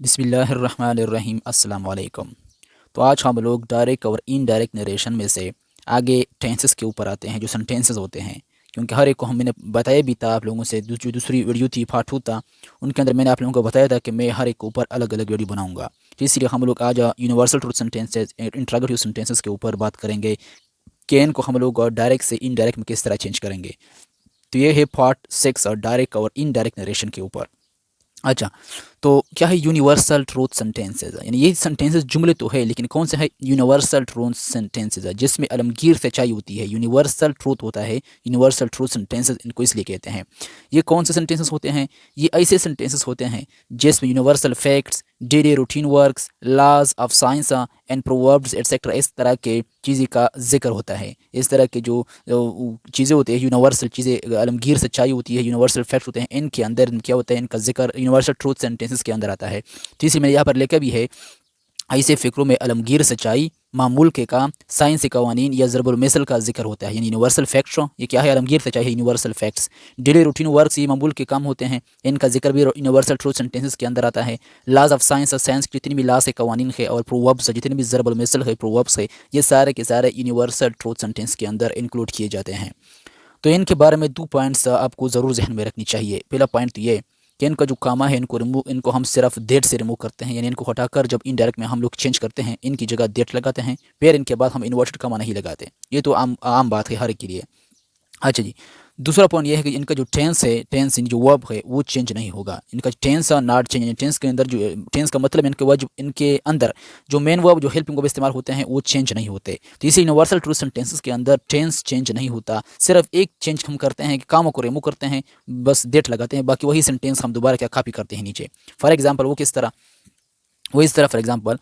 बिस्मिल्लाहिर्रहमानिर्रहीम अस्सलाम वालेकुम। तो आज हम लोग डायरेक्ट और इनडायरेक्ट नरेशन में से आगे टेंसेस के ऊपर आते हैं, जो सेंटेंसेस होते हैं। क्योंकि हर एक को मैंने बताया भी था आप लोगों से, जो दूसरी वीडियो थी पार्ट 2 था, उनके अंदर मैंने आप लोगों को बताया था कि मैं हर एक के ऊपर अलग अलग वीडियो बनाऊंगा। तो इसलिए हम लोग आज universal truth sentences, interrogative sentences के ऊपर बात करेंगे कि इनको हम लोग डायरेक्ट से इनडायरेक्ट में किस तरह चेंज करेंगे। तो ये है पार्ट 6 और डायरेक्ट और इनडायरेक्ट नरेशन के ऊपर। अच्छा, तो क्या है यूनिवर्सल ट्रूथ सेंटेंसेस? यानी ये सेंटेंसेस जुमले तो है, लेकिन कौन से है यूनिवर्सल ट्रूथ सेंटेंसेस है जिसमें अलमगीर सच्चाई होती है, यूनिवर्सल ट्रूथ होता है। यूनिवर्सल ट्रूथ सेंटेंसेस इनको इसलिए कहते हैं। ये कौन से सेंटेंसेस होते हैं? ये ऐसे सेंटेंसेस होते हैं जिसमें universal facts, daily routine works, laws of science and proverbs etcetera, इस तरह के चीज़ें का जिक्र होता है। इस तरह के जो चीज़ें होती है, यूनिवर्सल चीज़ें, आलमगीर सच्चाई होती है, यूनिवर्सल फैक्ट होते हैं, इनके अंदर क्या होता है, इनका जिक्र यूनिवर्सल ट्रूथ सेंटेंसेस के अंदर आता है। तो इसी में यहाँ पर लिखा भी है, ऐसे फ़िक्रों में आलमगीर सच्चाई, मामूल के काम, साइंसी कवानीन या ज़रबुल मिसल का जिक्र होता है। यानी यूनिवर्सल फैक्ट्स, ये क्या है, आलमगीर सच्चाई है, universal facts. Daily routine works, ये मामूल के काम होते हैं, इनका जिक्र भी यूनिवर्सल ट्रूथ सेंटेंसेस के अंदर आता है। लॉज ऑफ साइंस, साइंस की जितनी भी लॉज है, कवानीन है, और प्रोवर्ब्स, जितने भी ज़रबुल मिसल है, प्रोवर्ब्स है, ये सारे के सारे यूनिवर्सल ट्रूथ सेंटेंस के अंदर इंक्लूड किए जाते हैं। तो इनके बारे में 2 पॉइंट्स आपको ज़रूर जहन में रखनी चाहिए। पहला पॉइंट तो ये कि इनका जो कामा है, इनको हम सिर्फ डेट से रिमूव करते हैं, यानी इनको हटाकर जब इनडायरेक्ट में हम लोग चेंज करते हैं, इनकी जगह डेट लगाते हैं, फिर इनके बाद हम इन्वर्टेड कामा नहीं लगाते। ये तो आम आम बात है हर एक के लिए। अच्छा जी, दूसरा पॉइंट ये है कि इनका जो टेंस है, टेंस इन जो वर्ब है, वो चेंज नहीं होगा। इनका टेंस नॉट चेंज, टेंस के अंदर जो टेंस का मतलब इनके वर्ब, इनके अंदर जो मेन वर्ब, जो हेल्पिंग वर्ब इस्तेमाल होते हैं, वो चेंज नहीं होते। तो इसी यूनिवर्सल ट्रूथ सेंटेंसेस के अंदर टेंस चेंज नहीं होता। सिर्फ एक चेंज हम करते हैं कि कामों को रिमूव करते हैं, बस डेट लगाते हैं, बाकी वही सेंटेंस हम दोबारा क्या कॉपी करते हैं नीचे। फॉर एग्जाम्पल वो किस तरह, वो इस तरह, for example,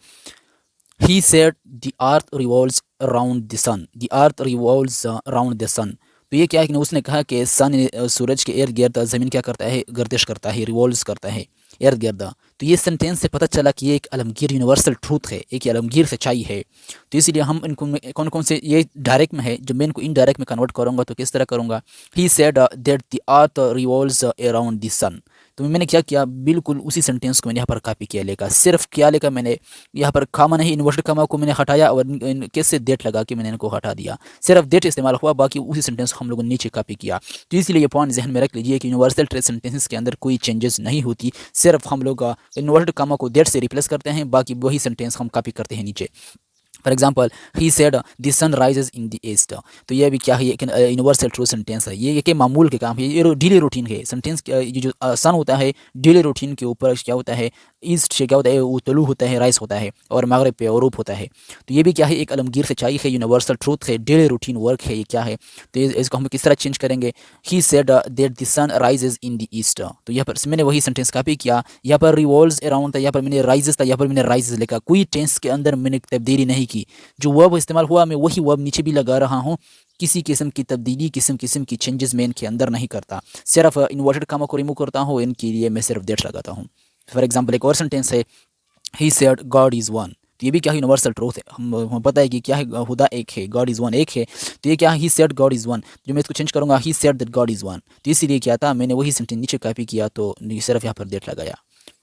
he said the earth revolves around the sun, the earth revolves around the sun. तो ये क्या है कि उसने कहा कि सन सूरज के इर्द गिर्द ज़मीन क्या करता है, गर्दिश करता है, रिवॉल्व्स करता है इर्द गिर्द। तो ये सेंटेंस से पता चला कि ये एक अलमगीर यूनिवर्सल ट्रूथ है, एक अलमगीर सच्चाई है। तो इसीलिए हम इनको कौन कौन से, ये डायरेक्ट में है, जब मैं इनको इनडायरेक्ट में कन्वर्ट करूँगा तो किस तरह करूँगा, he said that the earth revolves around the sun. तो मैंने क्या किया, बिल्कुल उसी सेंटेंस को मैंने यहाँ पर कॉपी किया, लेकर सिर्फ क्या लिखा मैंने, यहाँ पर कामा नहीं, इन्वर्टेड कामा को मैंने हटाया और कैसे डेट लगा के मैंने इनको हटा दिया, सिर्फ डेट इस्तेमाल हुआ, बाकी उसी सेंटेंस को हम लोगों ने नीचे कॉपी किया। तो इसलिए ये पॉइंट जहन में रख लीजिए कि यूनिवर्सल ट्रेस सेंटेंसेस के अंदर कोई चेंजेस नहीं होती, सिर्फ हम लोग इन्वर्टेड कामा को डेट से रिप्लेस करते हैं, बाकी वही सेंटेंस हम कॉपी करते हैं नीचे। For example, he said the sun rises in the east. तो ये भी क्या है, एक यूनिवर्सल ट्रू सेंटेंस है। ये कि मामूल के काम है, ये डेली रूटीन है सेंटेंस। ये जो सन होता है, डेली रूटीन के ऊपर क्या होता है, ईस्ट से क्या होता है, वो तलू होता है, राइस होता है, और मगरब पे औरूब होता है। तो ये भी क्या है, एक अलमगीर सच्चाई है, यूनिवर्सल ट्रूथ है, डेली रूटीन वर्क है, ये क्या है। तो इसको हम किस तरह चेंज करेंगे, he said that the sun rises in the east. तो यहाँ पर मैंने वही सेंटेंस कॉपी किया, यहाँ पर रिवॉल्व्स अराउंड था, यहाँ पर मैंने राइजेस था, यहाँ पर मैंने राइजेस लिखा, कोई टेंस के अंदर मैंने तब्दीली नहीं की। जो वर्ब इस्तेमाल हुआ, मैं वही वर्ब नीचे भी लगा रहा हूँ। किसी किस्म की तब्दीली, किस्म की चेंजेस मैं इनके अंदर नहीं करता, सिर्फ इन्वर्टेड कामा को रिमूव करता हूँ, इनके लिए मैं सिर्फ डेट लगाता हूँ। फॉर एग्जाम्पल, एक और सेंटेंस है, he said God is one. तो ये भी क्या है, यूनिवर्सल ट्रूथ है। हम पता है कि क्या है, खुदा एक है, गॉड इज़ वन एक है। तो ये क्या है, he said God is one. जो मैं इसको चेंज करूँगा, he said that God is one. तो इसीलिए क्या था, मैंने वही सेंटेंस नीचे कॉपी किया, तो सिर्फ यहाँ पर डेट लगाया।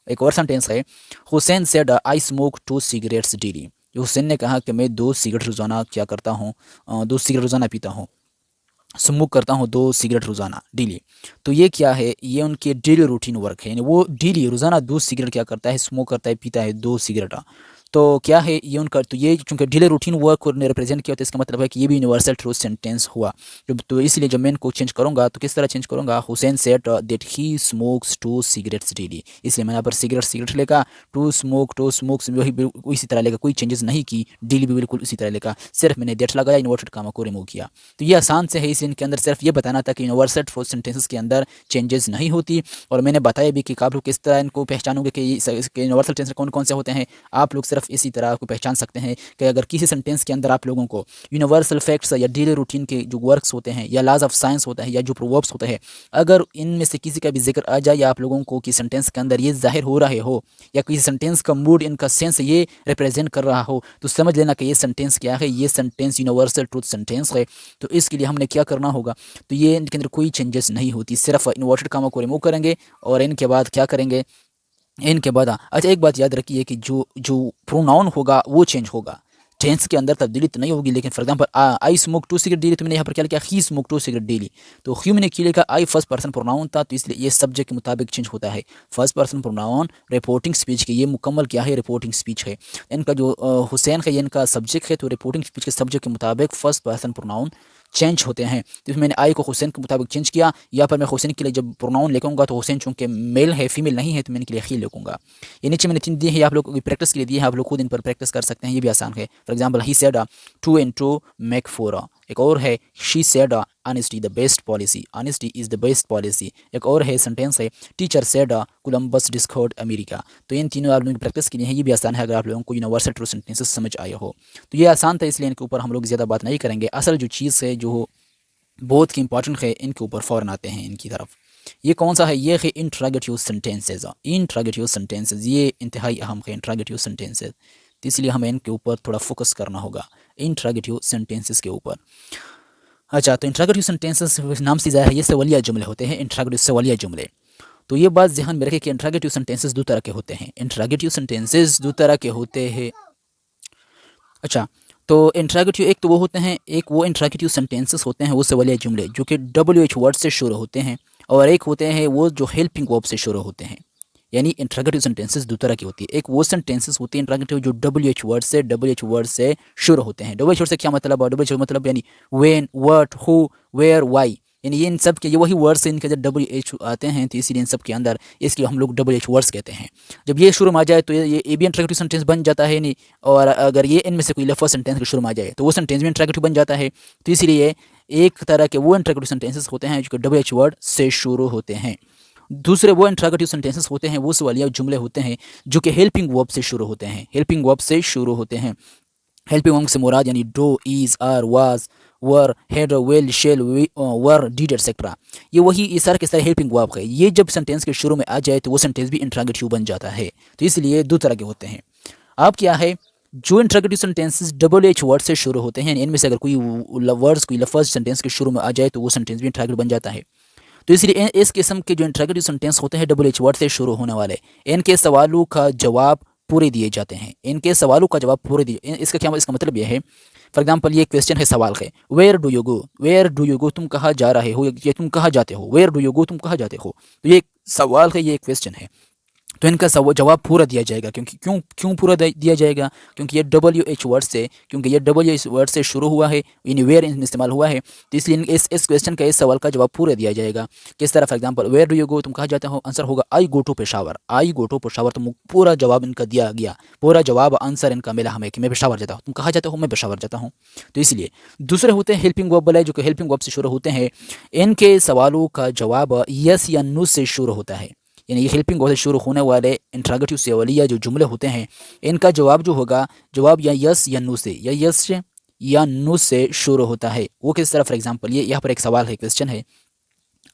एक और सेंटेंस है, Hussain said I smoke 2 cigarettes daily. जो हुसैन ने कहा कि मैं 2 सिगरेट रोज़ाना क्या करता हूँ, 2 सिगरेट रोज़ाना पीता हूँ, स्मोक करता हूँ 2 सिगरेट रोज़ाना डेली। तो ये क्या है, ये उनके डेली रूटीन वर्क है, यानी वो डेली रोज़ाना 2 सिगरेट क्या करता है, स्मोक करता है, पीता है 2 सिगरेट। तो क्या है ये उनका, तो ये चूँकि डेली रूटीन वर्क को रिप्रेजेंट किया, तो इसका मतलब है कि ये भी यूनिवर्सल ट्रूथ सेंटेंस हुआ। तो इसलिए जब मैं इनको चेंज करूँगा तो किस तरह चेंज करूँगा, Hussain said that he smokes 2 cigarettes daily. इसलिए मैंने यहाँ पर सिगरेट लेगा, टू स्मोक्स वही उसी तरह लेगा, कोई चेंजेस नहीं की, डेली भी बिल्कुल उसी तरह लेगा, सिर्फ मैंने डेट लगाया, इन्वर्टेड कामा को रिमूव किया। तो ये आसान से है, इस इनके अंदर सिर्फ ये बताना था कि यूनिवर्सल ट्रूथ सेंटेंसेस के अंदर चेंजेस नहीं होती। और मैंने बताया भी कि आप लोग किस तरह इनको पहचानोगे कि यूनिवर्सल सेंटेंस कौन कौन से होते हैं। आप लोग सिर्फ इसी तरह को पहचान सकते हैं कि अगर किसी सेंटेंस के अंदर आप लोगों को यूनिवर्सल फैक्ट्स या डेली रूटीन के जो वर्क्स होते हैं, या लॉज ऑफ साइंस होता है, या जो प्रोवर्ब्स होते हैं, अगर इनमें से किसी का भी जिक्र आ जाए, या आप लोगों को कि सेंटेंस के अंदर ये जाहिर हो रहे हो, या किसी सेंटेंस का मूड, इनका सेंस ये रिप्रेजेंट कर रहा हो, तो समझ लेना कि ये सेंटेंस क्या है, ये सेंटेंस यूनिवर्सल ट्रूथ सेंटेंस है। तो इसके लिए हमने क्या करना होगा, तो ये इनके अंदर कोई चेंजेस नहीं होती, सिर्फ इन्वर्टेड कामा को रिमूव करेंगे, और इनके बाद क्या करेंगे, इनके बाद अच्छा एक बात याद रखिए कि जो जो प्रोनाउन होगा वो चेंज होगा। टेंस के अंदर तब्दीली तो नहीं होगी, लेकिन for example I smoke two cigarette daily, तुमने यहाँ पर क्या लिखा, he smoke two cigarette daily, तो ही मैंने क्या लिखा, आई फर्स्ट पर्सन प्रोनाउन था, तो इसलिए ये सब्जेक्ट के मुताबिक चेंज होता है। First person pronoun reporting speech के, ये मुकम्मल क्या है, रिपोर्टिंग स्पीच है। इनका जो हुसैन है, ये इनका सब्जेक्ट है, तो रिपोर्टिंग स्पीच के सब्जेक्ट के मुताबिक फर्स्ट पर्सन प्रोनाउन चेंज होते हैं। तो इसमें मैंने आई को हुसैन के मुताबिक चेंज किया, या पर मैं हुसैन के लिए जब प्रोनाउन लिखूंगा तो हुसैन चूंकि मेल है, फीमेल नहीं है, तो मैं इनके लिए ही लिखूंगा। ये नीचे मैंने 3 दिए हैं, आप लोग की प्रैक्टिस के लिए दिए हैं, आप लोग खुद इन पर प्रैक्टिस कर सकते हैं, ये भी आसान है। For example he said 2 and 2 make 4। एक और है she said honesty the best policy, honesty is the best policy. एक और है सेंटेंस है teacher said Columbus discovered America. तो इन तीनों आप लोगों की प्रैक्टिस के लिए हैं, ये भी आसान है अगर आप लोगों को यूनिवर्सल ट्रू सेंटेंसेस समझ आए हो। तो ये आसान था, इसलिए इनके ऊपर हम लोग ज़्यादा बात नहीं करेंगे। असल जो चीज़ है जो बहुत की इंपॉर्टेंट है, इनके ऊपर फ़ौरन आते हैं इनकी तरफ। ये कौन सा है, ये है इंट्रागेटिव सेंटेंसेज। इंट्रागेटिव सेंटेंसेज ये इंतहाई अहम है, इंट्रागेटिव सेंटेंसेज, तो इसलिए हमें इनके ऊपर थोड़ा फोकस करना होगा, इंट्रागेटिव सेंटेंसेस के ऊपर। अच्छा, तो इंट्रागेटिव सेंटेंसेस नाम से ज़ाहिर है ये सवालिया जुमले होते हैं, इंट्रागेटिव सवालिया जुमले। तो ये बात ध्यान में रखें कि इंट्रागेटिव सेंटेंसेस दो तरह के होते हैं, इंट्रागेटिव सेंटेंसेस दो तरह के होते हैं। अच्छा, तो इंट्रागेटिव एक तो वो होते हैं, एक वो इंट्रागेटिव सेंटेंसेस होते हैं, वो सवालिया जुमले जो कि WH वर्ड से शुरू होते हैं, और एक होते हैं वो जो हेल्पिंग वर्ब से शुरू होते हैं। यानी इंट्रागेटिव सेंटेंसेस दो तरह की होती है, एक वो सेंटेंसेस होती है इंट्रागेटिव जो WH वर्ड से शुरू होते हैं। WH वर्ड से क्या मतलब है, WH मतलब यानी when, what, who, where, why, यानी ये इन सब के ये वही वर्ड्स इनके जब WH आते हैं, तो इसीलिए इन सब के अंदर इसलिए हम लोग WH वर्ड्स कहते हैं। जब ये शुरू में आ जाए तो ये भी इंट्रागेटिव सेंटेंस बन जाता है, नहीं, और अगर ये इनमें से कोई लफ्ज़ सेंटेंस के शुरू में आ जाए तो वो सेंटेंस भी इंट्रागेटिव बन जाता है। तो इसलिए एक तरह के वो इंट्रागेटिव सेंटेंसेस होते हैं जो कि WH वर्ड से शुरू होते हैं। दूसरे वो इंट्रागेटिव सेंटेंसेस होते हैं, वो सवालिया जुमले होते हैं जो कि हेल्पिंग वर्ब से शुरू होते हैं, हेल्पिंग वर्ब से शुरू होते हैं। हेल्पिंग वर्ब से मुराद यानी do, is, are, was, were, had, will, shall, were, did etcetera, ये वही ये सारे के सारे हेल्पिंग वर्ब है। ये जब सेंटेंस के शुरू में आ जाए तो वो सेंटेंस भी इंट्रागेटिव बन जाता है। तो इसलिए दो तरह के होते हैं। अब क्या है, जो इंट्रागेटिव सेंटेंसेस WH वर्ड से शुरू होते हैं, इनमें से अगर कोई वर्ड्स कोई लफ्ज़ सेंटेंस के शुरू में आ जाए तो वो सेंटेंस भी इंट्रागेटिव बन जाता है। तो इसलिए इस किस्म के जो इंट्रागेटिव सेंटेंस होते हैं WH वर्ड से शुरू होने वाले, इनके सवालों का जवाब पूरे दिए जाते हैं, इनके सवालों का जवाब पूरे दिए। इसका क्या, इसका मतलब यह है, फॉर एग्जाम्पल ये क्वेश्चन है, सवाल है, where do you go, where do you go, तुम कहाँ जा रहे हो, ये तुम कहाँ जाते हो, वेयर डू यू गो, तुम कहाँ जाते हो। तो ये एक सवाल है, ये एक क्वेश्चन है, तो इनका जवाब पूरा दिया जाएगा। क्योंकि क्यों क्यों पूरा दिया जाएगा, क्योंकि ये WH वर्ड से, क्योंकि ये WH वर्ड से शुरू हुआ है, यानी वेयर इस्तेमाल हुआ है, तो इसलिए इस क्वेश्चन का, इस सवाल का जवाब पूरा दिया जाएगा। किस तरह, for example where do you go, तुम कहाँ जाते हो, आंसर होगा I go to Peshawar, I go to Peshawar, तो पूरा जवाब इनका दिया गया, पूरा जवाब आंसर इनका मिला हमें कि मैं पेशावर जाता हूँ। तुम कहाँ जाते हो, मैं पेशावर जाता हूँ। तो इसलिए दूसरे होते हैं हेल्पिंग वर्ब वाले, जो कि हेल्पिंग वर्ब से शुरू होते हैं, इनके सवालों का जवाब यस या नो से शुरू होता है। यानी ये हेल्पिंग वर्ब से शुरू होने वाले इंट्रागेटिव सवालिया जो जुमले होते हैं, इनका जवाब जो होगा, जवाब या यस या नो से, या यस या नो से शुरू होता है। वो किस तरह, फॉर एग्जांपल ये यहाँ पर एक सवाल है, क्वेश्चन है,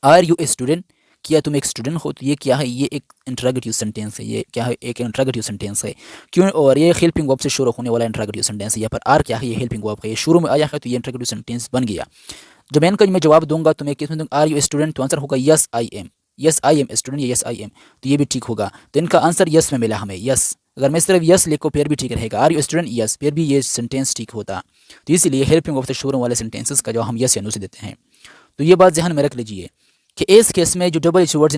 आर यू ए स्टूडेंट, क्या तुम एक स्टूडेंट हो। तो ये क्या है, ये एक इंट्रागेटिव सेंटेंस है, ये क्या है, एक इंट्रागेटिव सेंटेंस है। क्यों, और ये हेल्पिंग वर्ब से शुरू होने वाला इंट्रागेटिव सेंटेंस है। यहाँ पर आर क्या है, ये हेल्पिंग वर्ब है, ये शुरू में आया है, तो ये इंट्रागेटिव सेंटेंस बन गया। जब इनका मैं जवाब दूंगा तो मैं किस में दूंगा, आर यू स्टूडेंट, तो आंसर होगा yes I am, yes I am student, या यस आई एम, तो ये भी ठीक होगा। तो इनका आंसर यस में मिला हमें, यस। अगर मैं सिर्फ यस लिखो फिर भी ठीक रहेगा, आर यू स्टूडेंट यस, फिर भी ये सेंटेंस ठीक होता। तो इसलिए हेल्पिंग वर्ब से शुरू वाले सेंटेंसेस का जवाब हम यस या नो से देते हैं। तो ये बात ध्यान में रख लीजिए कि इस केस में जो WH वर्ड्स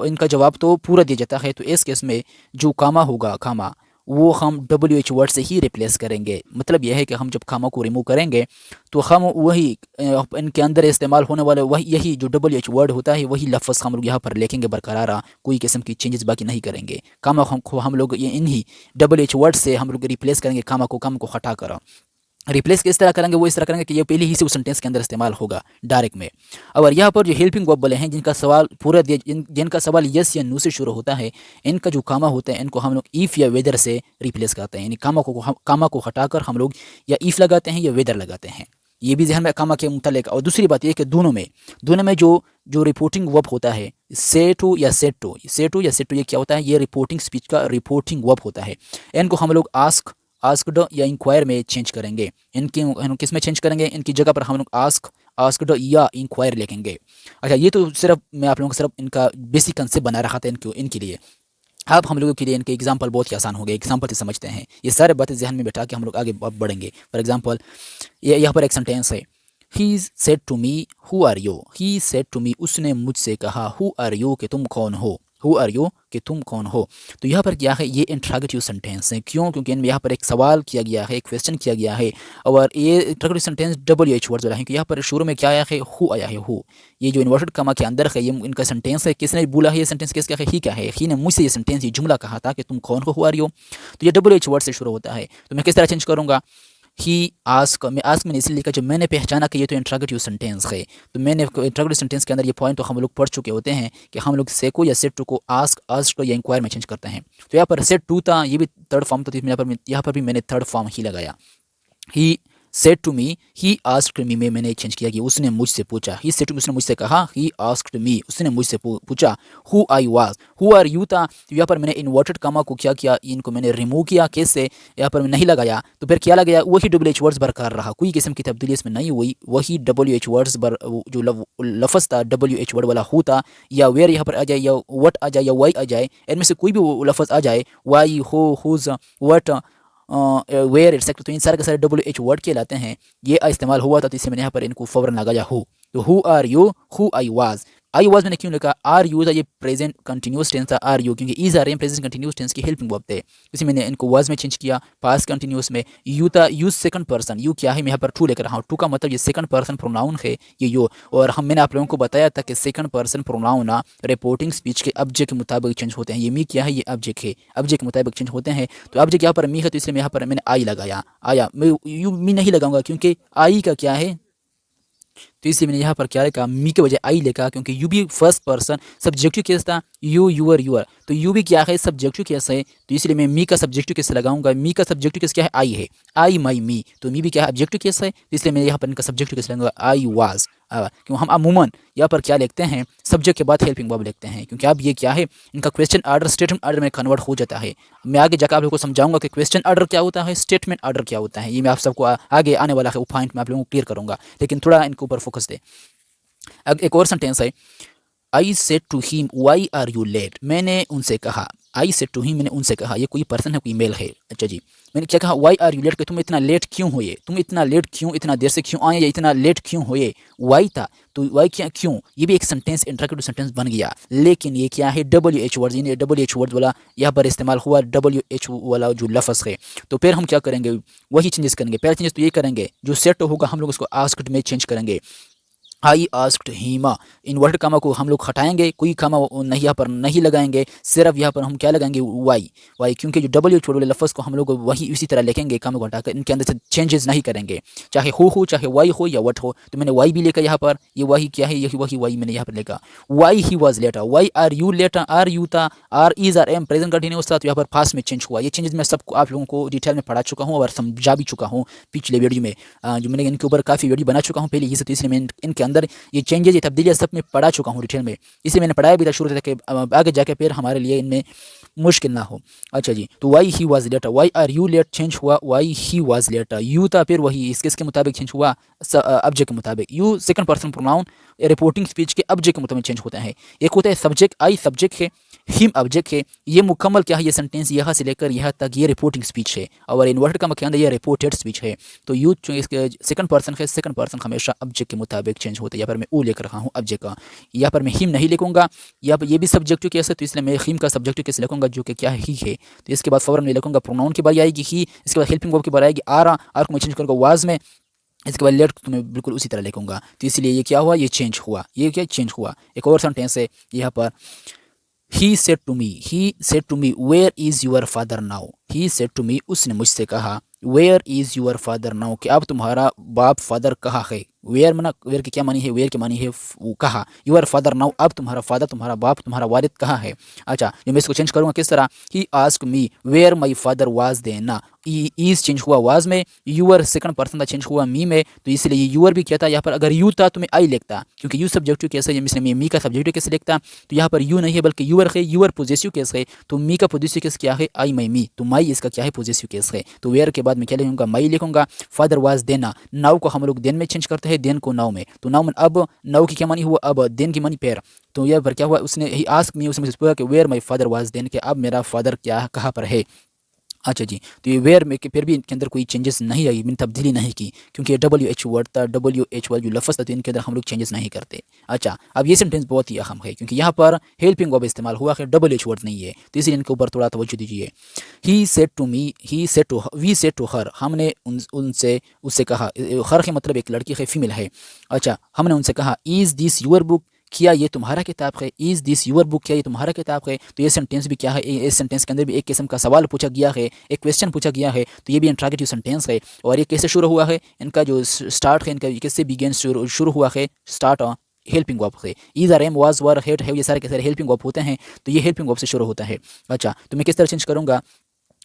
इनका जवाब तो पूरा दिया जाता है, तो इस केस में जो कामा होगा, कामा, वो हम WH वर्ड से ही रिप्लेस करेंगे। मतलब यह है कि हम जब कामा को रिमूव करेंगे तो हम वही इनके अंदर इस्तेमाल होने वाले वही यही जो WH वर्ड होता है वही लफ्ज़ हम लोग यहाँ पर लिखेंगे बरकरार, कोई किस्म की चेंजेस बाकी नहीं करेंगे। कामा हम लोग ये इन्हीं WH वर्ड से हम लोग रिप्लेस करेंगे, कामा को हटा कर। रिप्लेस किस तरह करेंगे, वो इस तरह करेंगे कि ये पहले ही से उस सेंटेंस के अंदर इस्तेमाल होगा डायरेक्ट में। और यहाँ पर जो हेल्पिंग वर्ब वाले हैं जिनका सवाल पूरा जिनका सवाल यस या नो से शुरू होता है, इनका जो कामा होता है इनको हम लोग इफ़ या वेदर से रिप्लेस करते हैं। यानी कामा को हटाकर हम लोग या इफ़ लगाते हैं या वेदर लगाते हैं। ये भी ध्यान में कामा के मुतालिक। और दूसरी बात यह कि दोनों में जो रिपोर्टिंग वर्ब होता है, से टू या सेट टू, ये क्या होता है, ये रिपोर्टिंग स्पीच का रिपोर्टिंग वर्ब होता है। इनको हम लोग आस्क्ड या इंक्वायर में चेंज करेंगे। हम किस में चेंज करेंगे, इनकी जगह पर हम लोग आस्क्ड या इंक्वायर लिखेंगे। अच्छा, ये तो सिर्फ मैं आप लोगों को सिर्फ इनका बेसिक कंसेप्ट बना रखा था इनके लिए। अब हम लोगों के लिए इनके एग्जाम्पल बहुत ही आसान हो गए, एग्जाम्पल से समझते हैं। ये सारे बातें जहन में बैठा के हम लोग आगे बढ़ेंगे। फॉर एग्जाम्पल, ये यहाँ पर एक सेंटेंस है, he said to me who are you. He said to me, उसने मुझसे कहा, हु आर यू, कि तुम कौन हो। हु आर यू, कि तुम कौन हो। तो यहाँ पर क्या है, ये इंट्रोगेटिव सेंटेंस है। क्यों? क्योंकि इनमें यहाँ पर एक सवाल किया गया है, एक क्वेश्चन किया गया है। और ये इंट्रोगेटिव सेंटेंस WH वर्ड्स वाला है, कि यहाँ पर शुरू में क्या आया है, हु आया है, हु। ये जो इन्वर्टेड कमा के अंदर है, ये इनका सेंटेंस है। किसने बोला है ये सेंटेंस, किसका है, ही का है। ही ने मुझसे ये सेंटेंस, ये जुमला कहा था कि तुम कौन हो, हु आर यू। तो ये WH वर्ड से शुरू होता है। तो मैं किस तरह चेंज करूँगा, ही आस्क। मैं आस्क मैंने इसलिए लिखा जब मैंने पहचाना कि ये तो इंट्रोगेटिव सेंटेंस है। तो मैंने इंट्रोगेटिव सेंटेंस के अंदर ये पॉइंट तो हम लोग पढ़ चुके होते हैं कि हम लोग से को या सेट टू को आस्क, आस्क या इंक्वायर में चेंज करते हैं। तो यहाँ पर सेट टू था, ये भी थर्ड फॉर्म, तो यहाँ पर भी मैंने थर्ड फॉर्म ही लगाया। He said to me, he asked me में मैंने चेंज किया कि उसने मुझसे पूछा। ही सेड टू मी, उसने मुझसे कहा। ही आस्क्ड मी, उसने मुझसे पूछा। Who I was, who are you था। तो यहाँ पर मैंने इन्वर्टेड कामा को क्या किया, इनको मैंने रिमूव किया। कैसे, यहाँ पर मैं नहीं लगाया, तो फिर क्या लगाया, वही WH वर्ड्स बरकरार रहा, कोई किस्म की तब्दीली इसमें नहीं हुई। वही WH वर्ड्स जो लफ्ज़ था WH वर्ड वाला हु था, या वेयर यहाँ पर आ जाए, या वट आ जाए, या वाई आ जाए, इनमें से कोई भी लफ्ज़ आ जाए, वाई, हो, हुज, वट, वेयर एक्सेक्ट, तो इन सारे के सारे WH वर्ड के लाते हैं। ये इस्तेमाल हुआ था, तो इससे मैंने यहाँ पर इनको फ़ौरन लगाया हु। तो who are you, who I was. I was मैंने क्यों लिखा, आर यू था, ये प्रेजेंट कंटिन्यूस टेंस था। आर यू क्योंकि इज आ रहे हैं, प्रेजेंट कंटिन्यूस टेंस की हेल्पिंग वर्ब थे, इसी मैंने इनको वाज में चेंज किया। पास्ट कंटिन्यूस में यू था, यूज सेकंड पर्सन, यू क्या है, मैं यहाँ पर टू लेकर रहा हूँ। टू का मतलब ये सेकंड पर्सन प्रोनाउन है, ये यू। और मैंने आप लोगों को बताया था कि second person pronoun reporting speech के ऑब्जेक्ट के मुताबिक चेंज होते हैं। ये मी क्या है, ये ऑब्जेक्ट है, ऑब्जेक्ट के मुताबिक चेंज होते हैं। तो ऑब्जेक्ट यहाँ पर मी है, तो इसलिए यहाँ पर मैंने आई लगाया। आया, मैं यू मी नहीं लगाऊंगा, क्योंकि आई का क्या है, तो इसलिए मैंने यहाँ पर क्या लिखा, मी के वजह आई लिखा, क्योंकि यू भी फर्स्ट पर्सन सब्जेक्टिव केस था, यू, यूअर, यूअर। तो यू भी क्या है, सब्जेक्टिव केस है, तो इसलिए मैं मी का सब्जेक्टिव केस लगाऊंगा। मी का सब्जेक्टिव केस क्या है, आई है, आई, माई, मी। तो मी भी क्या है, ऑब्जेक्टिव केस है, तो इसलिए मैं यहाँ पर इनका सब्जेक्टिव केस लगाऊंगा, आई वाज। क्यों हम अमूमन यहाँ पर क्या लिखते हैं, सब्जेक्ट के बाद हेल्पिंग वर्ब लिखते हैं, क्योंकि अब ये क्या है, इनका क्वेश्चन आर्डर स्टेटमेंट आर्डर में कन्वर्ट हो जाता है। मैं आगे जाकर आप लोगों को समझाऊंगा कि क्वेश्चन आर्डर क्या होता है, स्टेटमेंट आर्डर क्या होता है। ये मैं आप सबको आगे आने वाला है वो पॉइंट में आप लोगों को क्लियर करूंगा, लेकिन थोड़ा इनके ऊपर फोकस दे। अब एक और सेंटेंस है, I said to him why are you late. मैंने उनसे कहा, आई सेड टू हिम, मैंने उनसे कहा, ये कोई पर्सन है, कोई मेल है। अच्छा जी, मैंने क्या कहा, वाई आर यू लेट, कि तुम इतना लेट क्यों हुए, तुम इतना लेट क्यों, इतना देर से क्यों आए, या इतना लेट क्यों हुए। वाई था, तो वाई क्या, क्यों, ये भी एक सेंटेंस, इंट्रोगेटिव सेंटेंस बन गया। लेकिन ये क्या है, WH वर्ड, यानी WH वर्ड वाला यहाँ पर इस्तेमाल हुआ, WH वाला जो लफ्ज़ है। तो फिर हम क्या करेंगे, वही चेंजेस करेंगे। पहले चेंजेस तो ये करेंगे, जो सेट होगा हम लोग उसको आस्क्ड में चेंज करेंगे। I asked Hima, inverted comma को हम लोग हटाएंगे, कोई कामा नहीं यहाँ पर नहीं लगाएंगे, सिर्फ यहाँ पर हम क्या लगाएंगे, वाई। वाई क्योंकि जो WH वाले लफ्ज़ को हम लोग वही इसी तरह लिखेंगे, कामा को हटाकर इनके अंदर से चेंजेस नहीं करेंगे, चाहे हो चाहे वाई हो या वट हो। तो मैंने वाई भी लिखा यहाँ पर, ये वही क्या है, यही वही वाई मैंने यहाँ पर लिखा। Why he was later, why are you later, are you था, are is are am present continuous था, तो यहाँ पर पास्ट में चेंज हुआ। ये चेंजेस मैं सबको आप लोगों को डिटेल में पढ़ा चुका हूँ और समझा भी चुका हूँ पिछले वीडियो में, जो मैंने इनके ऊपर काफ़ी वीडियो बना चुका हूँ पहले ही से। तो इसलिए मैं इनके अंदर ये चेंजेस, ये तब्दीलियाँ सब मैं पढ़ा चुका हूँ डिटेल में, इसलिए मैंने पढ़ाया भी था शुरू से कि आगे जाके फिर हमारे लिए इनमें मुश्किल ना हो। अच्छा जी, तो why he was later, why are you late change हुआ, why he was later. You था, फिर वही इसके मुताबिक चेंज हुआ, ऑब्जेक्ट के मुताबिक। You second person pronoun reporting speech के ऑब्जेक्ट के मुताबिक चेंज होता है। एक होता है सब्जेक्ट, आई सब्जेक्ट है, हिम ऑब्जेक्ट है। ये मुकम्मल क्या है, ये सेंटेंस यहाँ से लेकर यहाँ तक ये रिपोर्टिंग स्पीच है, और इन्वर्टेड का मतलब ये रिपोर्टेड स्पीच है। तो यू इसके सेकंड पर्सन है, सेकंड पर्सन हमेशा ऑब्जेक्ट के मुताबिक चेंज होता है। यहाँ पर मैं ओ लेकर रहा हूँ ऑब्जेक्ट का, यहाँ पर मैं हिम नहीं लिखूंगा। यहाँ पर ये भी सब्जेक्टिव केस है, तो इसलिए मैं हिम का सब्जेक्टिव केस लिखूंगा, जो कि क्या है, ही है। तो इसके बाद फौरन मैं लिखूंगा प्रोनाउन की बारी आएगी ही, इसके बाद हेल्पिंग वर्ब की बारी आएगी आर को मैं चेंज करूँगा वाज में, इसके बाद लेट तो मैं बिल्कुल उसी तरह लिखूंगा। तो इसलिए ये क्या हुआ, ये चेंज हुआ, ये क्या चेंज हुआ। एक और सेंटेंस है यहाँ पर, he said to me where is your father now. He said to me, उसने मुझसे कहा, where is your father now, कि अब तुम्हारा बाप फादर कहाँ है। वेयर मना, वेयर की क्या मानी है, वेयर की मानी है कहा। यूर फादर नाउ, अब तुम्हारा फादर, तुम्हारा बाप, तुम्हारा वालिद कहाँ है। अच्छा, जो मैं इसको चेंज करूँगा किस तरह, he ask me where my father was then ना, ईज चेंज हुआ वाज में, यूअर सेकंड पर्सन था चेंज हुआ मी में, तो इसलिए ये यूअर भी क्या था यहाँ पर। अगर यू था तो मैं आई लिखता, क्योंकि यू सब्जेक्टिव केस है, इसलिए मैं मी का सब्जेक्टिव केस लिखता। तो यहाँ पर यू नहीं है बल्कि यूअर है, यूअर पॉजिटिव केस है, तो मी का पॉजिटिव केस क्या है, आई माई मी, तो माई इसका क्या है, पॉजिटिव केस है। तो वेयर के बाद मैं क्या लिखूंगा, माई लिखूंगा। फादर वाज देना, नाउ को हम लोग देन में चेंज करते हैं, देन को नाउ में, तो नाउ में अब नाउ की क्या मानी हुआ, अब देन की मानी पैर। तो यहाँ पर क्या हुआ, उसने ही आस्क मी, उसने मुझसे पूछा कि where my father was then, के अब मेरा फादर क्या कहाँ पर है। अच्छा जी, तो ये वेयर में कि फिर भी इनके अंदर कोई चेंजेस नहीं आई, मैंने तब्दीली नहीं की, क्योंकि ये डब्ल्यू एच वर्ड था, डब्ल्यू एच वाला जो लफ्ज़ था, तो इनके अंदर हम लोग चेंजेस नहीं करते। अच्छा, अब ये सेंटेंस बहुत ही अहम है, क्योंकि यहाँ पर हेल्पिंग वर्ब इस्तेमाल हुआ है, डब्ल्यू एच वर्ड नहीं है, तो इसलिए इनके ऊपर थोड़ा तवज्जो दीजिए। He said to me, he said to, we said to her, हमने उनसे उससे कहा, हर के मतलब एक लड़की है, फीमेल है। अच्छा, हमने उनसे कहा, इज़ दिस यूर बुक, क्या ये तुम्हारा किताब है, इज़ दिस यूर बुक, क्या ये तुम्हारा किताब है। तो ये सेंटेंस भी क्या है, इस सेंटेंस के अंदर भी एक किस्म का सवाल पूछा गया है, एक क्वेश्चन पूछा गया है, तो ये भी इंट्रोगेटिव सेंटेंस है। और ये कैसे शुरू हुआ है, इनका जो स्टार्ट है, इनका किससे बिगिन शुरू हुआ है, स्टार्ट हेल्पिंग वर्ब से। Is are am was were had है, ये सारे के सारे हेल्पिंग वर्ब होते हैं, तो ये हेल्पिंग वर्ब से शुरू होता है। अच्छा, तो मैं किस तरह चेंज करूँगा,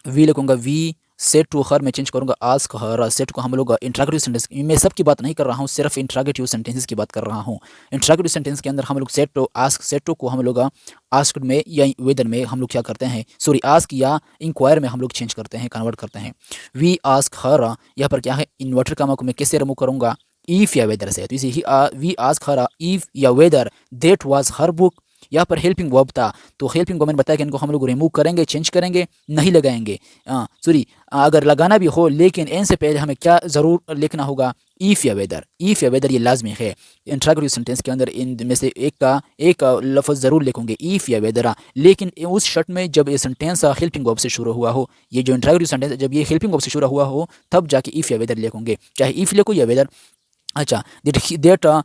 वी लिखूंगा, वी सेट टू हर में चेंज करूंगा आस्क हर, सेट को हम लोग इंट्रागेटिव सेंटेंस, मैं सब की बात नहीं कर रहा हूँ, सिर्फ इंट्रागेटिव सेंटेंसेस की बात कर रहा हूँ। इंट्रागेटिव सेंटेंस के अंदर हम लोग said to ask, said to को हम लोग आस्क में या वेदर में हम लोग क्या करते हैं, सॉरी आस्क या इंक्वायर में हम लोग चेंज करते हैं, कन्वर्ट करते हैं। वी आस्क हर, यहाँ पर क्या है, इन्वर्टर का को मैं कैसे रिमूव करूँगा, इफ़ या वेदर से, तो इसे वी आस्क हर इफ़ या whether that was her book. यहाँ पर हेल्पिंग वर्ब था, तो हेल्पिंग वर्ब मैंने बताया कि इनको हम लोग रिमूव करेंगे, चेंज करेंगे, नहीं लगाएंगे। सॉरी, अगर लगाना भी हो, लेकिन एन से पहले हमें क्या ज़रूर लिखना होगा, इफ़ या वेदर, इफ़ या वेदर ये लाजमी है। इंट्रोगेटिव सेंटेंस के अंदर इन में से एक लफ्ज़ ज़रूर लिखूंगे, इफ़ या वेदर, लेकिन उस शर्त में जब ये सेंटेंस हेल्पिंग वर्ब से शुरू हुआ हो, ये जो इंट्रोगेटिव सेंटेंस जब ये हेल्पिंग वर्ब से शुरू हुआ हो, तब जाके इफ़ या वेदर लिखूंगे, चाहे इफ़ लिखो या वेदर। अच्छा, दैट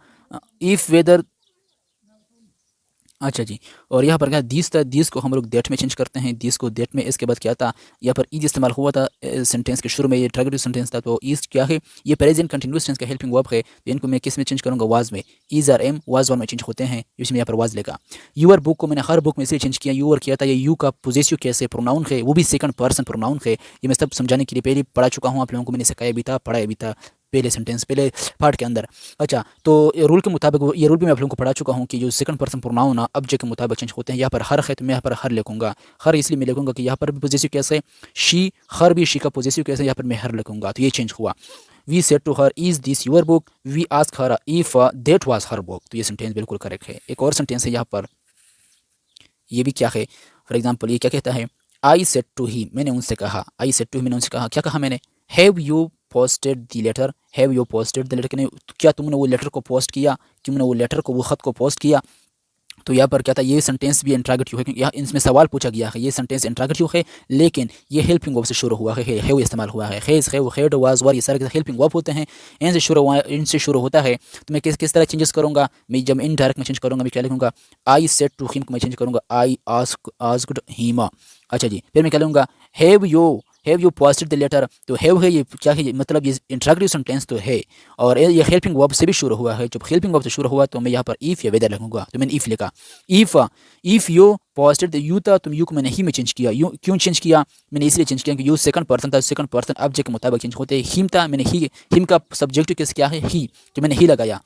इफ़ वेदर, अच्छा जी, और यहाँ पर क्या दिस था, दिस को हम लोग दैट में चेंज करते हैं, दिस को दैट में। इसके बाद क्या था, यहाँ पर ईज इस्तेमाल हुआ था सेंटेंस के शुरू में, ये इंट्रोगेटिव सेंटेंस था, तो ईज क्या है, ये प्रेजेंट कंटिन्यूअस टेंस का हेल्पिंग वर्ब है, तो इनको मैं किस में चेंज करूँगा, वाज में। Is are am was were में चेंज होते हैं, इसमें यहाँ पर वाज लेगा। यूअर बुक को मैंने हर बुक में इसलिए चेंज किया, यूअर किया था, ये यू का पॉजेसिव कैसे प्रोनाउन है, वो भी सेकंड पर्सन प्रोनाउन है, ये मैं सब समझाने के लिए पहले पढ़ा चुका हूँ, आप लोगों को मैंने सिखाया भी था, पढ़ाया भी था पहले सेंटेंस, पहले पार्ट के अंदर। अच्छा, तो रूल के मुताबिक, ये रूल भी मैं आप लोगों को पढ़ा चुका हूँ कि जो सेकंड पर्सन प्रोनाउन ऑब्जेक्ट के मुताबिक चेंज होते हैं। यहाँ पर हर है, तो मैं यहाँ पर हर लिखूंगा, हर इसलिए मैं लिखूंगा कि यहाँ पर भी पॉजिटिव कैसे, शी, हर भी शी का पॉजिटिव कैसे, यहाँ पर मैं हर लिखूंगा, तो ये चेंज हुआ। We said to her is this your book, we ask her if that was her book, तो ये सेंटेंस बिल्कुल करेक्ट है। एक और सेंटेंस है यहाँ पर, ये भी क्या है, फॉर एग्जाम्पल ये क्या कहता है, आई सेड टू ही, मैंने उनसे कहा, आई सेड टू ही, मैंने उनसे कहा, क्या कहा मैंने, have you posted the letter, have you posted the letter, क्या तुमने वो लेटर को पोस्ट किया, तुमने वो लेटर को, वो खत को पोस्ट किया। तो यहाँ पर क्या था, ये सेंटेंस भी इंट्रोगेटिव है, क्योंकि यहाँ इसमें सवाल पूछा गया है, ये सेंटेंस इंट्रोगेटिव है, लेकिन ये हेल्पिंग वर्ब से शुरू हुआ है वो इस्तेमाल हुआ है, हेज है, हेड वाज वर, ये सारे हेल्पिंग वर्ब होते हैं, इनसे शुरू होता है। तो मैं किस तरह चेंजेस करूँगा, मैं जब इनडायरेक्ट में चेंज करूँगा, मैं क्या लिखूँगा, आई सेड टू हिम को मैं चेंज करूँगा, आई आस्क्ड हिम। अच्छा जी, फिर मैं क्या लूँगा, have you posted the letter, तो हैव है, ये क्या है, मतलब ये इंट्रोगेटिव सेंटेंस तो है, और ये हेल्पिंग वर्ब से भी शुरू हुआ है। जब हेल्पिंग वर्ब से शुरू हुआ, तो मैं यहाँ पर इफ़ या वेदर लिखूंगा, तो मैंने इफ़ लिखा। If you posted the you था, तो यू को मैंने ही में चेंज किया, यू क्यों चेंज किया, मैंने इसलिए चेंज किया कि यू सेकंड पर्सन था, सेकंड पर्सन ऑब्जेक्ट के मुताबिक चेंज होते हैं। हिम था, मैंने ही, हिम का सब्जेक्टिव केस क्या है, ही, तो मैंने ही लगाया।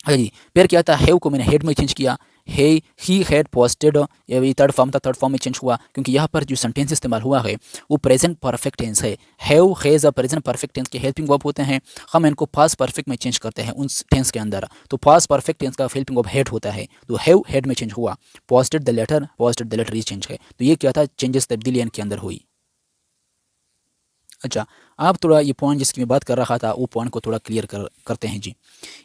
अच्छा जी, फिर क्या था, हैव को मैंने हेड में चेंज किया, ही हैड पोस्टेड, ये थर्ड फॉर्म था, थर्ड फॉर्म में चेंज हुआ, क्योंकि यहाँ पर जो सेंटेंस इस्तेमाल हुआ है वो प्रेजेंट परफेक्ट टेंस है। Have, has present perfect tense के हेल्पिंग वर्ब होते हैं, हम इनको पास्ट परफेक्ट में चेंज करते हैं उन टेंस के अंदर, तो पास्ट परफेक्ट टेंस का हेल्पिंग वर्ब हेड होता है, तो हैव हेड में चेंज हुआ, पोस्टेड द लेटर ये चेंज है। तो ये क्या था, चेंजेस तब्दीली इनके अंदर हुई। अच्छा, आप थोड़ा ये पॉइंट जिसकी मैं बात कर रहा था, वो पॉइंट को थोड़ा क्लियर करते हैं जी।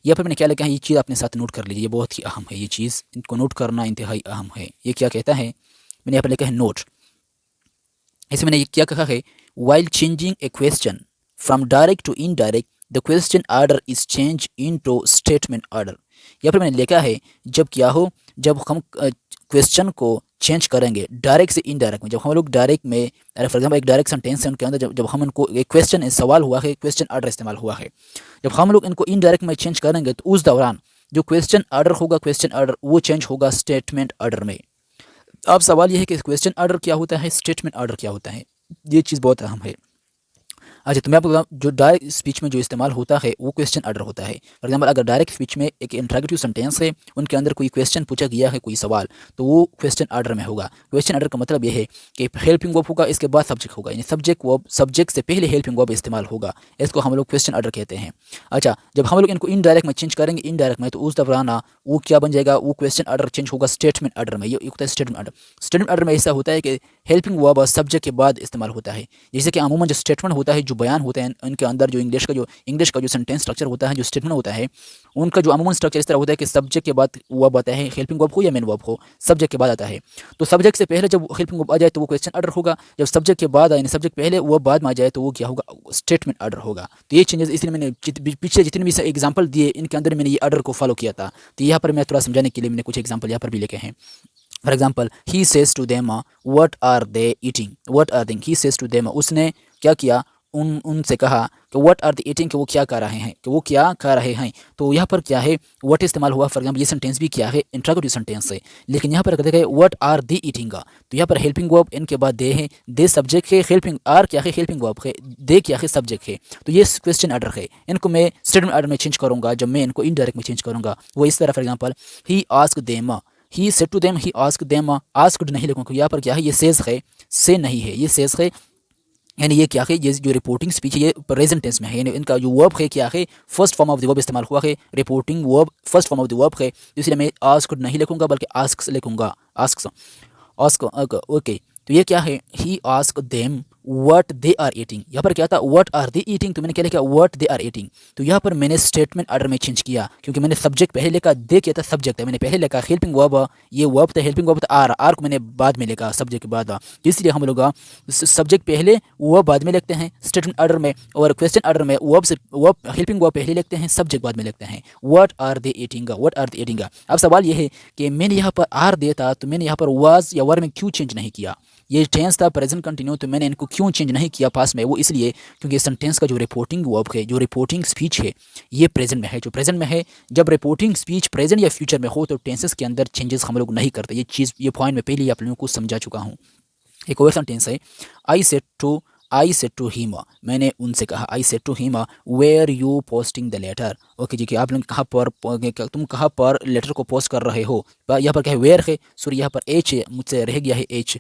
यहाँ पर मैंने क्या लिखा है, ये चीज़ अपने साथ नोट कर लीजिए, ये बहुत ही अहम है, ये चीज़ इनको नोट करना इंतहाई अहम है। ये क्या कहता है, मैंने यहाँ पर लिखा है नोट, इसे मैंने ये क्या कहा है, while changing a question from direct to indirect the question order is change into statement order. यहाँ पर मैंने लिखा है, जब क्या हो, जब हम क्वेश्चन को चेंज करेंगे डायरेक्ट से इनडायरेक्ट में, जब हम लोग डायरेक्ट में, अरे फॉर एग्जाम्पल एक डायरेक्ट सेंटेंस है उनके अंदर, जब हम इनको एक क्वेश्चन सवाल हुआ है, क्वेश्चन ऑर्डर इस्तेमाल हुआ है, जब हम लोग इनको इनडायरेक्ट में चेंज करेंगे, तो उस दौरान जो क्वेश्चन ऑर्डर होगा, क्वेश्चन ऑर्डर वो चेंज होगा स्टेटमेंट ऑर्डर में। अब सवाल यह है कि क्वेश्चन ऑर्डर क्या होता है, स्टेटमेंट ऑर्डर क्या होता है, ये चीज़ बहुत अहम है। अच्छा, तो मैं आपको बताऊँ, जो डायरेक्ट स्पीच में जो इस्तेमाल होता है वो क्वेश्चन ऑर्डर होता है। फॉर एग्जांपल, अगर डायरेक्ट स्पीच में एक इंटरोगेटिव सेंटेंस है, उनके अंदर कोई क्वेश्चन पूछा गया है, कोई सवाल, तो वो क्वेश्चन ऑर्डर में होगा। क्वेश्चन ऑर्डर का मतलब ये है कि हेल्पिंग वर्ब होगा, इसके बाद सब्जेक्ट होगा, यानी सब्जेक्ट से पहले हेल्पिंग वर्ब इस्तेमाल होगा। इसको हम लोग क्वेश्चन ऑर्डर कहते हैं। अच्छा, जब हम लोग इनको इनडायरेक्ट में चेंज करेंगे, इनडायरेक्ट में, तो उस दौरान वो क्या बन जाएगा, वो क्वेश्चन ऑर्डर चेंज होगा स्टेटमेंट ऑर्डर में। ये होता है स्टेटमेंट ऑर्डर। स्टेटमेंट ऑर्डर में ऐसा होता है कि हेल्पिंग वर्ब सब्जेक्ट के बाद इस्तेमाल होता है। जैसे कि अमूमन जो स्टेटमेंट होता है, जो बयान होते हैं, उनके अंदर जो इंग्लिश का जो सेंटेंस स्ट्रक्चर होता है, जो स्टेटमेंट होता है, उनका जो अमूमन स्ट्रक्चर इस तरह होता है कि सब्जेक्ट के बाद वर्ब आता है, हेल्पिंग वर्ब हो या मेन वर्ब हो, सब्जेक्ट के बाद आता है। तो सब्जेक्ट से पहले जब हेल्पिंग वर्ब आ जाए तो वो क्वेश्चन ऑर्डर होगा। जब सब्जेक्ट के बाद आए, यानी सब्जेक्ट पहले वर्ब बाद में आ जाए, तो वो क्या होगा, स्टेटमेंट ऑर्डर होगा। तो ये चेंजेस, इसलिए मैंने पीछे जितने भी एग्जाम्पल दिए, इनके अंदर मैंने ये ऑर्डर को फॉलो किया था। तो यहाँ पर मैं थोड़ा समझाने के लिए मैंने कुछ एग्जाम्पल यहाँ पर भी लिखे हैं। For example, he says to them what are they eating, what are they, he says to them, उसने क्या किया, उनसे कहा कि व्हाट आर द ईटिंग, कि वो क्या कर रहे हैं, कि वो क्या कर रहे हैं। तो यहाँ पर क्या है, व्हाट इस्तेमाल हुआ। फॉर एग्जाम्पल, ये सेंटेंस भी क्या है, इंट्रोगेटिव सेंटेंस है, लेकिन यहाँ पर कहते हैं व्हाट आर द ईटिंग का, तो यहाँ पर हेल्पिंग वर्ब इनके बाद दे है, दे सब्जेक्ट है, हेल्पिंग आर क्या है, हेल्पिंग वर्ब है, दे क्या है, सब्जेक्ट है। तो ये क्वेश्चन ऑर्डर है। इनको मैं स्टेटमेंट ऑर्डर में चेंज करूँगा जब मैं इनको इनडायरेक्ट में चेंज करूँगा। वो इस तरह, for example, he asked them, he said to them, he asked them, asked नहीं लिखूंगा, यहाँ पर क्या है, ये सेज है, से नहीं है, ये सेज है। यानी ये क्या है, ये जो रिपोर्टिंग स्पीच है, ये प्रेजेंट टेंस में है, यानी इनका जो वर्ब है क्या है, first form of the verb इस्तेमाल हुआ है, reporting verb first form of the verb है। इसलिए मैं आस्क्ड नहीं लिखूंगा, बल्कि आस्क्स लिखूंगा, आस्क्स, आस्क, ओके। तो ये क्या है, he ask them what they are eating. यहाँ पर क्या था, व्हाट आर दे ईटिंग, तो मैंने क्या लिखा, व्हाट दे आर ईटिंग। तो यहाँ पर मैंने स्टेटमेंट ऑर्डर में चेंज किया, क्योंकि मैंने सब्जेक्ट पहले लिखा, दे क्या था, सब्जेक्ट है, मैंने पहले लिखा हेल्पिंग वर्ब, ये वर्ब था, हेल्पिंग वर्ब था, आर को मैंने बाद में लिखा, सब्जेक्ट के बाद। तो इसलिए हम लोग सब्जेक्ट पहले, वर्ब बाद में लिखते हैं स्टेटमेंट ऑर्डर में, और क्वेश्चन ऑर्डर में वर्ब हेल्पिंग वर्ब पहले लिखते हैं, सब्जेक्ट बाद में लिखते हैं। What are they eating, what are they eating. अब सवाल ये है कि मैंने यहाँ पर आर देता, तो मैंने यहाँ पर वाज या वर में क्यों चेंज नहीं किया। ये टेंस था प्रेजेंट कंटिन्यू, तो मैंने इनको क्यों चेंज नहीं किया पास में, वो इसलिए क्योंकि सेंटेंस का जो रिपोर्टिंग वर्ब है, जो रिपोर्टिंग स्पीच है, ये प्रेजेंट में है। जो प्रेजेंट में है, जब रिपोर्टिंग स्पीच प्रेजेंट या फ्यूचर में हो, तो टेंसेस के अंदर चेंजेस हम लोग नहीं करते। ये पॉइंट मैं पहले ही आप लोगों को समझा चुका हूँ। एक और सेंटेंस है, आई सेड टू हिम, मैंने उनसे कहा, I said to him where you posting the letter. Okay जी, कि आप लोग कहाँ पर, तुम कहाँ पर लेटर को पोस्ट कर रहे हो। यहाँ पर क्या है, वेयर है, सॉरी यहाँ पर एच मुझसे रह गया है, एच,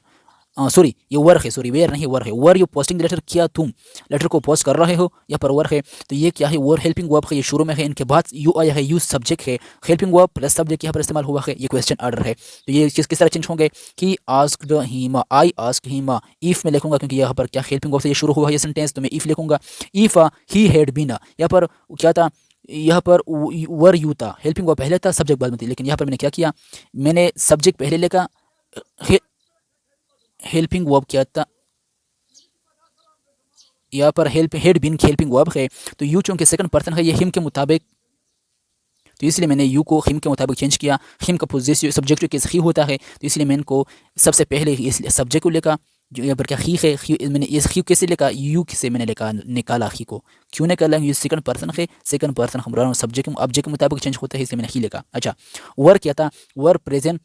सॉरी ये वर्क है, सॉरी वेयर नहीं, वर्क है, were you posting the letter, क्या तुम लेटर को पोस्ट कर रहे हो, यहाँ पर वर्क है। तो ये क्या है, वर हेल्पिंग वर्ब है, ये शुरू में है, इनके बाद यू आया है, यू सब्जेक्ट है, हेल्पिंग वर्ब प्लस सब्जेक्ट यहाँ पर इस्तेमाल हुआ है, ये क्वेश्चन ऑर्डर है। तो ये किस तरह चेंज होंगे, कि asked him, I asked him, if में लिखूंगा, क्योंकि यहाँ पर क्या हेल्पिंग वर्ब से ये शुरू हुआ है सेंटेंस, तो मैं इफ लिखूंगा। इफ ही हैड बीन, यहाँ पर क्या था, यहाँ पर वर यू था, हेल्पिंग वर्ब पहले था, सब्जेक्ट बाद में थी, लेकिन यहाँ पर मैंने क्या किया, मैंने सब्जेक्ट पहले लिखा, हेल्पिंग वर्ब क्या था, यहाँ पर हेड बीन हेल्पिंग वर्ब है, तो यू चूंकि सेकंड पर्सन है, ये हिम के मुताबिक, तो इसलिए मैंने यू को हिम के मुताबिक चेंज किया। हिम का पोजेसिव सब्जेक्ट केस ही होता है, तो इसलिए मैंने इनको सबसे पहले इसलिए सब्जेक्ट को लिखा, जो यहाँ पर क्या ही है, मैंने इस ही कैसे लिखा, यू से मैंने लिखा, निकाला ही को, क्यों निकाला, ये सेकंड पर्सन है, सेकंड पर्सन हमारा सब्जेक्ट ऑब्जेक्ट के मुताबिक चेंज होता है, इसलिए मैंने ही लिखा। अच्छा, वर क्या था, were present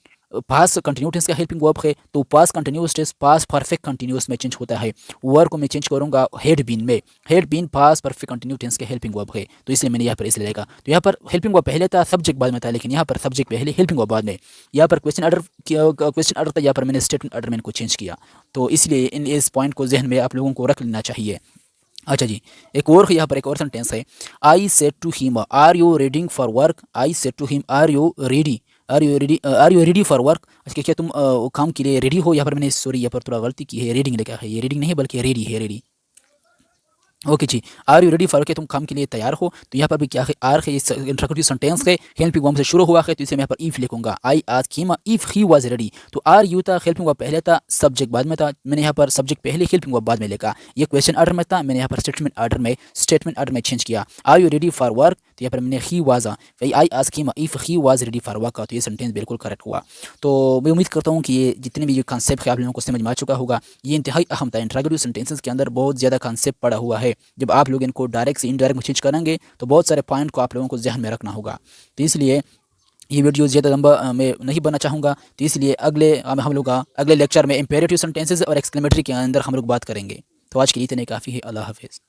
past continuous tense का हेल्पिंग वर्ब है, तो past continuous tense past perfect continuous में चेंज होता है। वर्ब को मैं चेंज करूंगा हेड बीन में, had been past perfect continuous tense के हेल्पिंग वर्ब है, तो इसलिए मैंने यहाँ पर इसलिए लिखा। तो यहाँ पर हेल्पिंग वर्ब पहले था, सब्जेक्ट बाद में था, लेकिन यहाँ पर सब्जेक्ट पहले, हेल्पिंग वर्ब बाद में। यहाँ पर क्वेश्चन ऑर्डर था, यहाँ पर मैंने स्टेटमेंट ऑर्डर में इनको चेंज किया। तो इसलिए इस पॉइंट को जहन में आप लोगों को रख लेना चाहिए। अच्छा जी, एक और यहाँ पर एक और सेंटेंस है, I said to him are you reading for work, I said to him are you ready, are you ready for work. अच्छा, क्या तुम काम के लिए रेडी हो, यहाँ पर मैंने सॉरी यहाँ पर थोड़ा गलती की है, रीडिंग लिखा है, ये रीडिंग नहीं बल्कि रेडी है, रेडी। ओके जी, आर यू रेडी फॉर, के तुम काम के लिए तैयार हो, तो यहाँ पर भी क्या है, आर है, इंट्रोगेटिव सेंटेंस है, हेल्पिंग वर्ब से शुरू हुआ है, तो इसे मैं यहाँ पर इफ लिखूंगा। आई asked him if he was ready, तो आर यू था, हेल्पिंग वर्ब पहले था, सब्जेक्ट बाद में था, मैंने यहाँ पर सब्जेक्ट पहले, हेल्पिंग वर्ब बाद में लिखा। ये क्वेश्चन ऑर्डर में था, मैंने यहाँ पर स्टेटमेंट ऑर्डर में चेंज किया। Are you ready for work, तो यहाँ पर मैंने he was, I asked him if he was ready for work, तो ये सेंटेंस बिल्कुल करेक्ट हुआ। तो मैं उम्मीद करता हूँ कि ये जितने भी ये कॉन्सेप्ट है आप लोगों को समझ में आ चुका होगा। ये इंतहाई अहम था, इंट्रोगेटिव सेंटेंसेस के अंदर बहुत ज़्यादा कॉन्सेप्ट पड़ा हुआ है। जब आप लोग इनको डायरेक्ट से इनडायरेक्ट में चेंज करेंगे, तो बहुत सारे पॉइंट को आप लोगों को ध्यान में रखना होगा। तो इसलिए ये वीडियो ज़्यादा लंबा मैं नहीं बनना चाहूँगा, तो इसलिए हम लोग अगले लेक्चर में इंपेरेटिव सेंटेंसेस और एक्सक्लेमेटरी के अंदर हम लोग बात करेंगे। तो आज के लिए इतने काफ़ी है। अल्लाह हाफिज़।